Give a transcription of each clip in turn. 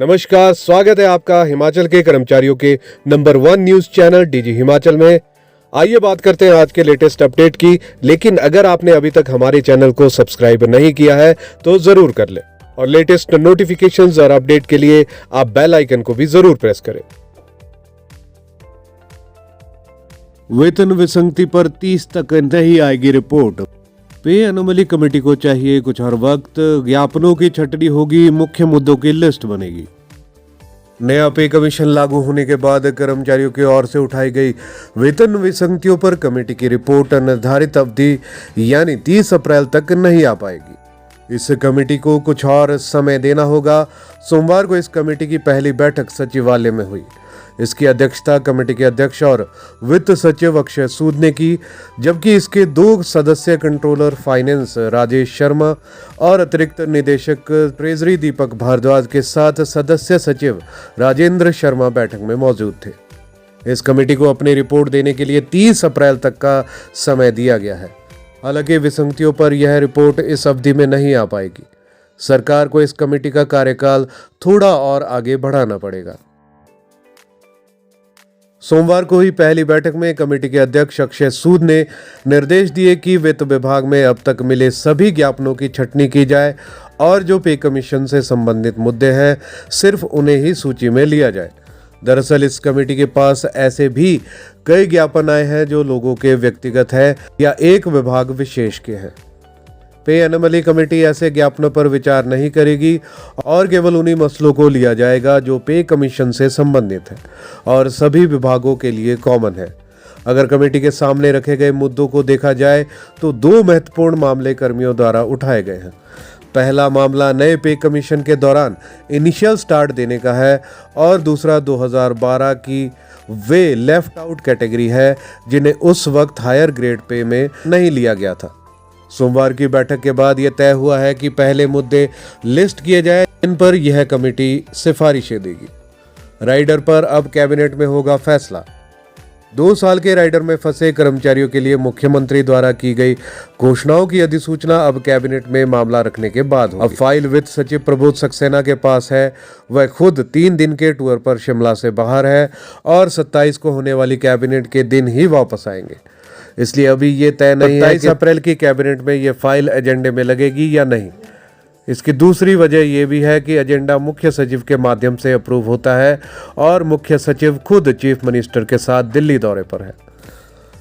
नमस्कार, स्वागत है आपका हिमाचल के कर्मचारियों के number 1 news channel DG Himachal में। आइए बात करते हैं आज के लेटेस्ट अपडेट की। लेकिन अगर आपने अभी तक हमारे चैनल को सब्सक्राइब नहीं किया है तो जरूर कर ले और लेटेस्ट नोटिफिकेशंस और अपडेट के लिए आप बेल आइकन को भी जरूर प्रेस करें। वेतन विसंगति पर 30 तक नहीं आएगी रिपोर्ट। पे एनोमली कमेटी को चाहिए कुछ और वक्त, ज्ञापनों की छटनी होगी, मुख्य मुद्दों की लिस्ट बनेगी। नया पे कमीशन लागू होने के बाद कर्मचारियों की ओर से उठाई गई वेतन विसंगतियों पर कमेटी की रिपोर्ट निर्धारित अवधि यानी 30 अप्रैल तक नहीं आ पाएगी। इस कमेटी को कुछ और समय देना होगा। सोमवार को इस कमेटी की पहली बैठक सचिवालय में हुई। इसकी अध्यक्षता कमेटी के अध्यक्ष और वित्त सचिव अक्षय सूद ने की, जबकि इसके 2 सदस्य कंट्रोलर फाइनेंस राजेश शर्मा और अतिरिक्त निदेशक ट्रेजरी दीपक भारद्वाज के साथ सदस्य सचिव राजेंद्र शर्मा बैठक में मौजूद थे। इस कमेटी को अपनी रिपोर्ट देने के लिए 30 अप्रैल तक का समय दिया गया है। हालांकि विसंगतियों पर यह रिपोर्ट इस अवधि में नहीं आ पाएगी। सरकार को इस कमेटी का कार्यकाल थोड़ा और आगे बढ़ाना पड़ेगा। सोमवार को ही पहली बैठक में कमेटी के अध्यक्ष अक्षय सूद ने निर्देश दिए कि वित्त विभाग में अब तक मिले सभी ज्ञापनों की छटनी की जाए और जो पे कमीशन से संबंधित मुद्दे हैं सिर्फ उन्हें ही सूची में लिया जाए। दरअसल इस कमेटी के पास ऐसे भी कई ज्ञापन आए हैं जो लोगों के व्यक्तिगत है या एक विभाग विशेष के हैं। पे एनोमली कमेटी ऐसे ज्ञापनों पर विचार नहीं करेगी और केवल उन्हीं मसलों को लिया जाएगा जो पे कमीशन से संबंधित है और सभी विभागों के लिए कॉमन है। अगर कमेटी के सामने रखे गए मुद्दों को देखा जाए तो 2 महत्वपूर्ण मामले कर्मियों द्वारा उठाए गए हैं। पहला मामला नए पे कमीशन के दौरान इनिशियल स्टार्ट देने का है और दूसरा 2012 की वे लेफ्ट आउट कैटेगरी है जिन्हें उस वक्त हायर ग्रेड पे में नहीं लिया गया था। सोमवार की बैठक के बाद यह तय हुआ है कि पहले मुद्दे लिस्ट किए जाए इन पर यह कमेटी सिफारिशें देगी। राइडर पर अब कैबिनेट में होगा फैसला। 2 साल के राइडर में फंसे कर्मचारियों के लिए मुख्यमंत्री द्वारा की गई घोषणाओं की अधिसूचना अब कैबिनेट में मामला रखने के बाद होगी। अब फाइल वित्त सचिव प्रबोध सक्सेना के पास है। वह खुद 3 दिन के टूर पर शिमला से बाहर है और 27 को होने वाली कैबिनेट के दिन ही वापस आएंगे। इसलिए अभी ये तय नहीं है कि 27 अप्रैल की कैबिनेट में ये फाइल एजेंडे में लगेगी या नहीं। इसकी दूसरी वजह यह भी है कि एजेंडा मुख्य सचिव के माध्यम से अप्रूव होता है और मुख्य सचिव खुद चीफ मिनिस्टर के साथ दिल्ली दौरे पर है।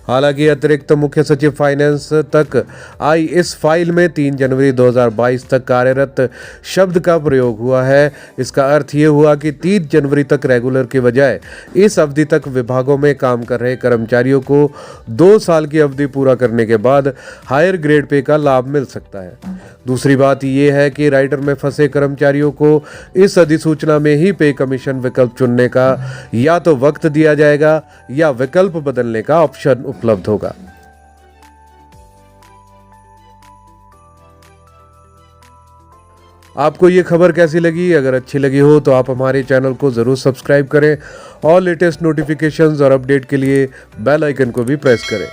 हालांकि अतिरिक्त मुख्य सचिव फाइनेंस तक आई इस फाइल में 3 जनवरी 2022 तक कार्यरत शब्द का प्रयोग हुआ है। इसका अर्थ ये हुआ कि 30 जनवरी तक रेगुलर के बजाय इस अवधि तक विभागों में काम कर रहे कर्मचारियों को 2 साल की अवधि पूरा करने के बाद हायर ग्रेड पे का लाभ मिल सकता है। दूसरी बात यह है कि राइडर में फंसे कर्मचारियों को इस अधिसूचना में ही पे कमीशन विकल्प चुनने का या तो वक्त दिया जाएगा या विकल्प बदलने का ऑप्शन उपलब्ध होगा। आपको ये खबर कैसी लगी? अगर अच्छी लगी हो तो आप हमारे चैनल को जरूर सब्सक्राइब करें और लेटेस्ट नोटिफिकेशंस और अपडेट के लिए बेल आइकन को भी प्रेस करें।